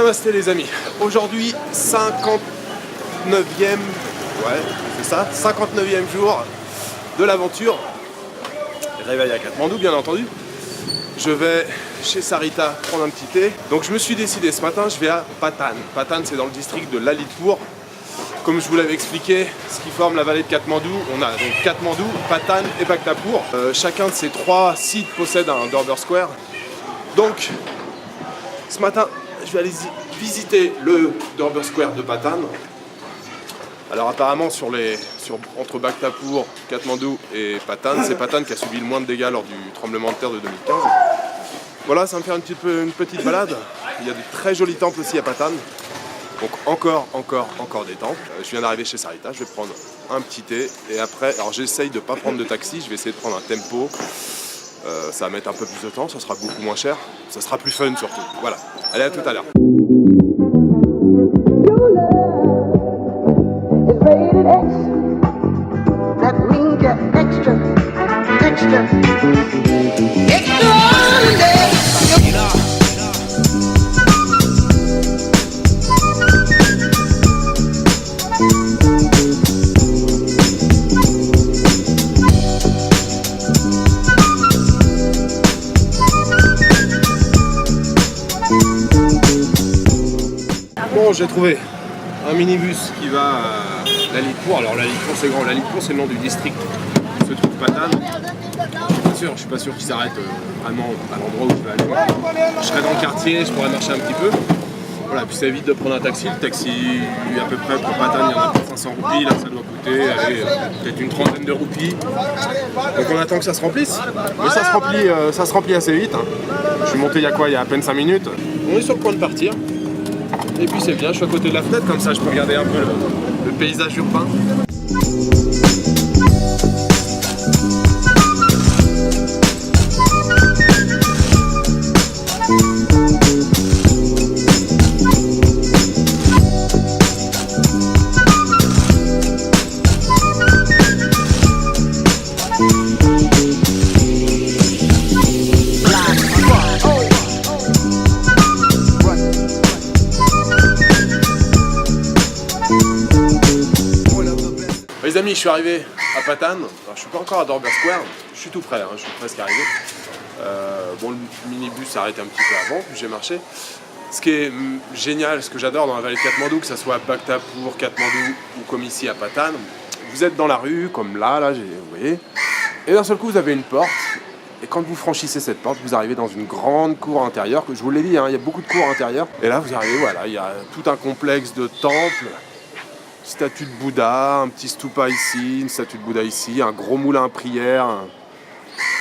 Namasté les amis, aujourd'hui 59e, ouais c'est ça, 59e jour de l'aventure. Réveil à Katmandou bien entendu. Je vais chez Sarita prendre un petit thé. Donc je me suis décidé ce matin, je vais à Patan. Patan c'est dans le district de Lalitpur. Comme je vous l'avais expliqué, ce qui forme la vallée de Katmandou, on a donc Katmandou, Patan et Bhaktapur. Chacun de ces trois sites possède un Dorber Square. Donc ce matin, je vais aller visiter le Dorber Square de Patan. Alors apparemment entre Bhaktapur, Katmandou et Patan, c'est Patan qui a subi le moins de dégâts lors du tremblement de terre de 2015. Voilà, ça va me faire une petite balade. Il y a de très jolis temples aussi à Patan. Donc encore des temples. Je viens d'arriver chez Sarita, je vais prendre un petit thé et après, alors j'essaye de ne pas prendre de taxi, je vais essayer de prendre un tempo. Ça va mettre un peu plus de temps, ça sera beaucoup moins cher, ça sera plus fun surtout. Voilà, allez à tout à l'heure. Bon, j'ai trouvé un minibus qui va à Lalitpur. Alors Lalitpur c'est grand, Lalitpur c'est le nom du district où se trouve Patan. Je suis pas sûr qu'ils s'arrêtent vraiment à l'endroit où je vais aller. Je serai dans le quartier, je pourrais marcher un petit peu. Voilà, puis ça évite de prendre un taxi. Le taxi à peu près pour Patan, il y en a pour 500 roupies, là ça doit coûter peut-être une trentaine de roupies. Donc on attend que ça se remplisse. Mais ça se remplit assez vite. Hein. Je suis monté il y a à peine 5 minutes. On est sur le point de partir. Et puis c'est bien, je suis à côté de la fenêtre, comme ça je peux regarder un peu le paysage urbain. Les amis, je suis arrivé à Patan. Alors, je suis pas encore à Dorber Square, je suis tout près, hein, je suis presque arrivé. Bon, le minibus s'est arrêté un petit peu avant, puis j'ai marché. Ce qui est génial, ce que j'adore dans la vallée de Katmandou, que ce soit à Bhaktapur, Katmandou ou comme ici à Patan, vous êtes dans la rue, comme là vous voyez, et d'un seul coup vous avez une porte, et quand vous franchissez cette porte, vous arrivez dans une grande cour intérieure, que je vous l'ai dit, hein, il y a beaucoup de cours intérieures, et là vous arrivez, voilà, il y a tout un complexe de temples. Statue de Bouddha, un petit stupa ici, une statue de Bouddha ici, un gros moulin à prière.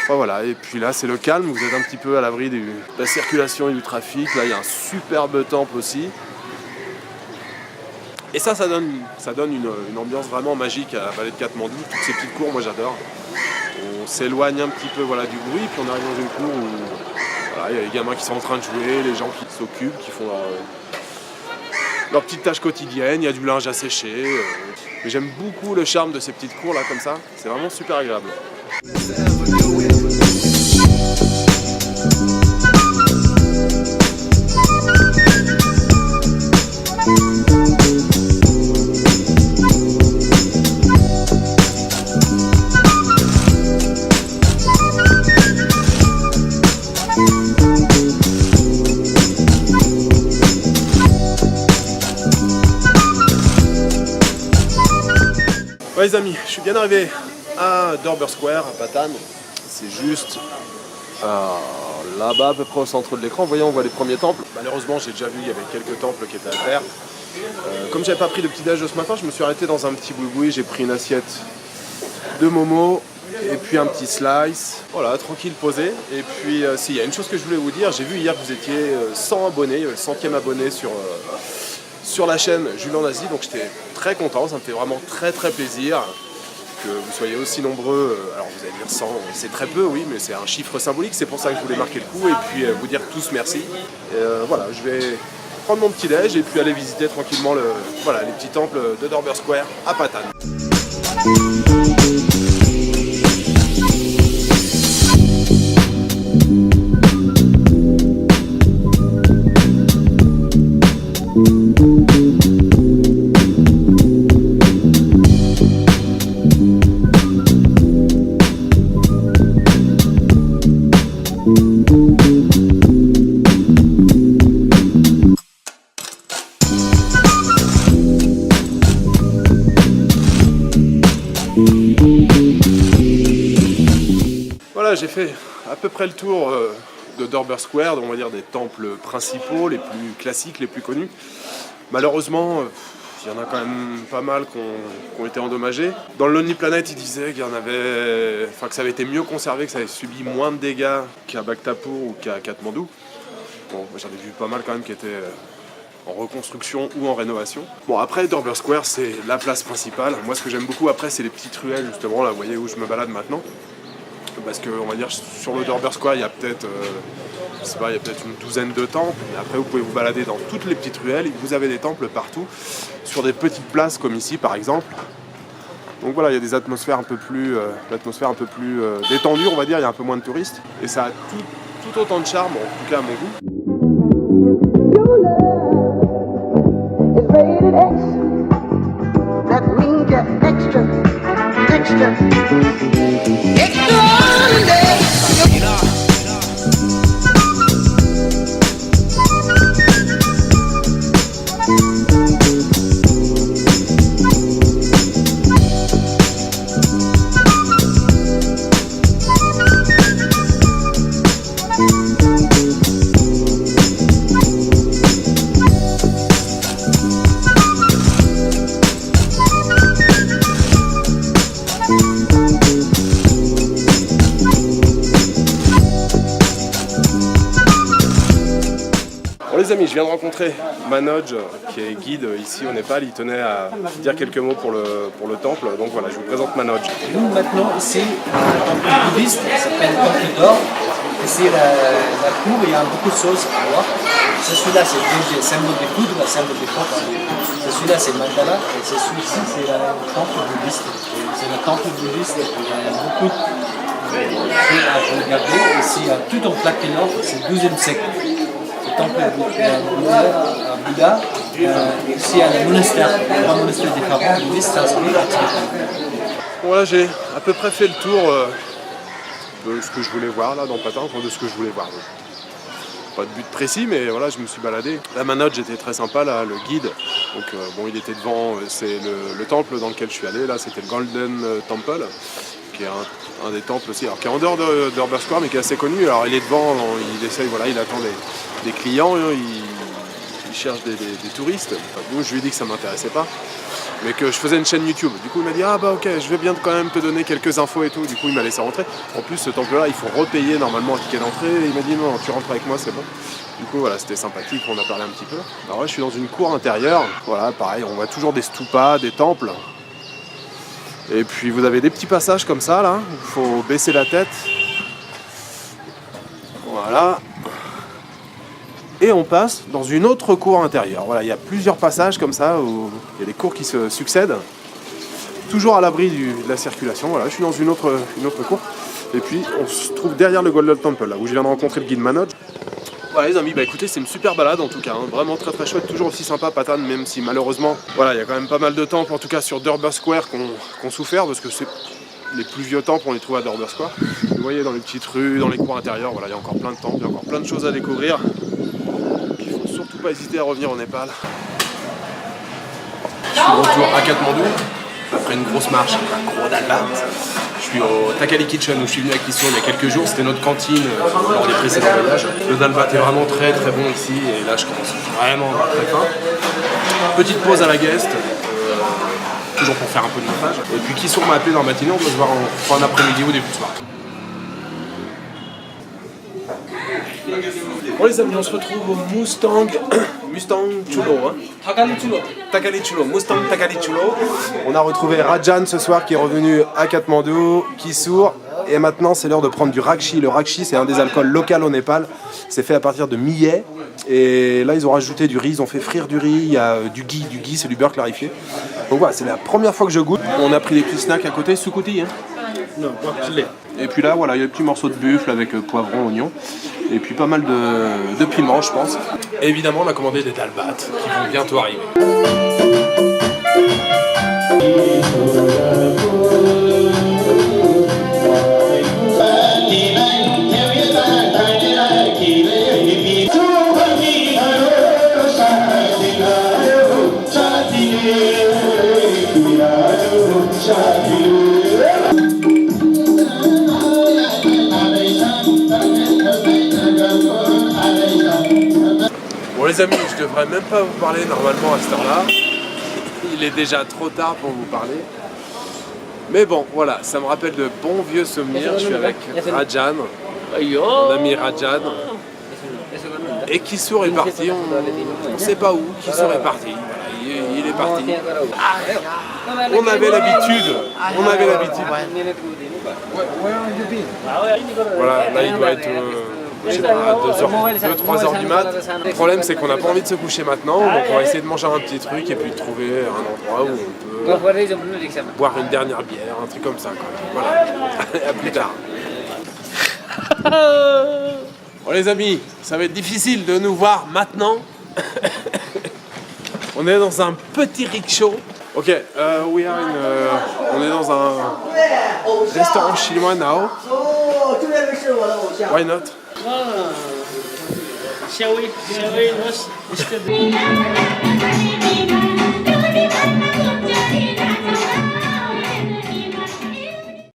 Enfin, voilà, et puis là c'est le calme, vous êtes un petit peu à l'abri de la circulation et du trafic. Là il y a un superbe temple aussi. Et ça donne une ambiance vraiment magique à la vallée de Katmandou. Toutes ces petites cours, moi j'adore. On s'éloigne un petit peu voilà, du bruit, puis on arrive dans une cour où voilà, il y a les gamins qui sont en train de jouer, les gens qui s'occupent, qui font leurs petites tâches quotidiennes, il y a du linge à sécher. Mais j'aime beaucoup le charme de ces petites cours là comme ça, c'est vraiment super agréable. Ouais les amis, je suis bien arrivé à Dorber Square, à Patan. C'est juste là-bas, à peu près au centre de l'écran. Vous voyez, on voit les premiers temples. Malheureusement, j'ai déjà vu, il y avait quelques temples qui étaient à terre. Comme j'avais pas pris de petit déj de ce matin, je me suis arrêté dans un petit boui-boui. J'ai pris une assiette de momo et puis un petit slice. Voilà, tranquille, posé. Et puis, il y a une chose que je voulais vous dire. J'ai vu hier que vous étiez 100 abonnés, il y avait le 100e abonné sur la chaîne Jules en Asie, donc j'étais très content, ça me fait vraiment très plaisir que vous soyez aussi nombreux. Alors vous allez dire 100, c'est très peu, oui, mais c'est un chiffre symbolique, c'est pour ça que je voulais marquer le coup et puis vous dire tous merci. Voilà, je vais prendre mon petit déj et puis aller visiter tranquillement les petits temples de Dorber Square à Patan. voilà, j'ai fait à peu près le tour de Durbar Square, on va dire des temples principaux, les plus classiques, les plus connus. Malheureusement, il y en a quand même pas mal qui ont été endommagés. Dans le Lonely Planet, il disait qu'il y en avait, que ça avait été mieux conservé, que ça avait subi moins de dégâts qu'à Bhaktapur ou qu'à Katmandou. Bon, j'en ai vu pas mal quand même qui étaient en reconstruction ou en rénovation. Bon, après, Durbar Square, c'est la place principale. Moi, ce que j'aime beaucoup après, c'est les petites ruelles, justement, là, vous voyez où je me balade maintenant. Parce que, on va dire, sur le Durbar Square, il y a peut-être, je sais pas, il y a peut-être une douzaine de temples. Et après, vous pouvez vous balader dans toutes les petites ruelles. Et vous avez des temples partout, sur des petites places comme ici, par exemple. Donc voilà, il y a des atmosphères un peu plus, détendues, on va dire. Il y a un peu moins de touristes. Et ça a tout autant de charme, en tout cas à mon goût. Rated X. That means you're extra extraordinary. Les amis, je viens de rencontrer Manoj, qui est guide ici au Népal. Il tenait à dire quelques mots pour le temple. Donc voilà, je vous présente Manoj. Nous maintenant ici, un temple bouddhiste, ça s'appelle le temple d'or. Ici la cour, il y a beaucoup de choses à voir. Celui-là c'est le symbole des poudres, le symbole des forces. Celui-là c'est le mandala et celui-ci c'est le temple bouddhiste. C'est le temple bouddhiste, il y a beaucoup de choses à regarder. Ici, il y a tout en plaque d'or, c'est le 12e siècle. Temple à Bouddha, ici il y a les monastères, trois monastères différents, bouddhistes, sanskrit et tibétains. Voilà, j'ai à peu près fait le tour de ce que je voulais voir là dans Patin, enfin de ce que je voulais voir. Pas de but précis, mais voilà, je me suis baladé. La Manoj était très sympa, là, le guide. Donc bon, il était devant, c'est le temple dans lequel je suis allé, là c'était le Golden Temple, qui est un des temples aussi, alors qui est en dehors de Durbar Square, mais qui est assez connu. Alors il est devant, il essaye, voilà, il attend des clients, il cherche des touristes. Enfin, bon, je lui ai dit que ça m'intéressait pas, mais que je faisais une chaîne YouTube. Du coup il m'a dit ah bah ok, je vais bien quand même te donner quelques infos et tout. Du coup il m'a laissé rentrer. En plus ce temple là il faut repayer normalement un ticket d'entrée. Il m'a dit non, tu rentres avec moi, c'est bon. Du coup voilà, c'était sympathique, on a parlé un petit peu. Alors ouais, je suis dans une cour intérieure. Voilà, pareil, on voit toujours des stupas, des temples. Et puis vous avez des petits passages comme ça là, il faut baisser la tête. Voilà. Et on passe dans une autre cour intérieure. Voilà, il y a plusieurs passages comme ça où il y a des cours qui se succèdent. Toujours à l'abri de la circulation. Voilà, je suis dans une autre cour. Et puis on se trouve derrière le Golden Temple, là où je viens de rencontrer le guide Manoj. Voilà les amis, bah écoutez, c'est une super balade en tout cas, hein. Vraiment très très chouette, toujours aussi sympa Patan, même si malheureusement, voilà, il y a quand même pas mal de temples, en tout cas sur Durbar Square, qu'on souffert, parce que c'est les plus vieux temples, on les trouve à Durbar Square. Vous voyez, dans les petites rues, dans les cours intérieurs, voilà, il y a encore plein de temples, il y a encore plein de choses à découvrir. Donc, il ne faut surtout pas hésiter à revenir au Népal. Je suis de retour à Katmandou, après une grosse marche, un gros dalbat. Je suis au Takali Kitchen où je suis venu avec Kishore il y a quelques jours, c'était notre cantine lors des précédents voyages. Le dalbat est vraiment très très bon ici et là je commence vraiment à avoir très faim. Petite pause à la guest, toujours pour faire un peu de montage. Et puis Kishore m'a appelé dans la matinée, on peut se voir en fin d'après-midi ou début de soir. Bon les amis, on se retrouve au Mustang Chulo, hein. Takali Chulo, Mustang Takali Chulo. On a retrouvé Rajan ce soir qui est revenu à Katmandou, Kishore. Et maintenant c'est l'heure de prendre du Rakshi. Le Rakshi c'est un des alcools locaux au Népal. C'est fait à partir de millet. Et là ils ont rajouté du riz, ils ont fait frire du riz, il y a du ghee c'est du beurre clarifié. Donc voilà, c'est la première fois que je goûte. On a pris des petits snacks à côté, Sukuti, hein. Non, pas de lait. Et puis là voilà, il y a des petits morceaux de buffle avec poivron, oignon. Et puis pas mal de piment je pense. Et évidemment on a commandé des dalbats qui vont bientôt arriver. Les amis, je devrais même pas vous parler normalement à cette heure-là. Il est déjà trop tard pour vous parler. Mais bon, voilà, ça me rappelle de bons vieux souvenirs. Je suis avec Rajan, mon ami Rajan. Et Kissour est parti, on ne sait pas où. Kissour est parti, voilà, il est parti. On avait l'habitude, Voilà, là il doit être, je sais pas, 2-3 heures du mat. Le problème c'est qu'on n'a pas envie de se coucher maintenant, donc on va essayer de manger un petit truc et puis de trouver un endroit où on peut boire une dernière bière, un truc comme ça, quoi. Voilà, à plus tard. Bon les amis, ça va être difficile de nous voir maintenant. On est dans un petit rickshaw. Ok, on est dans un restaurant chinois now. Why not? Shall we?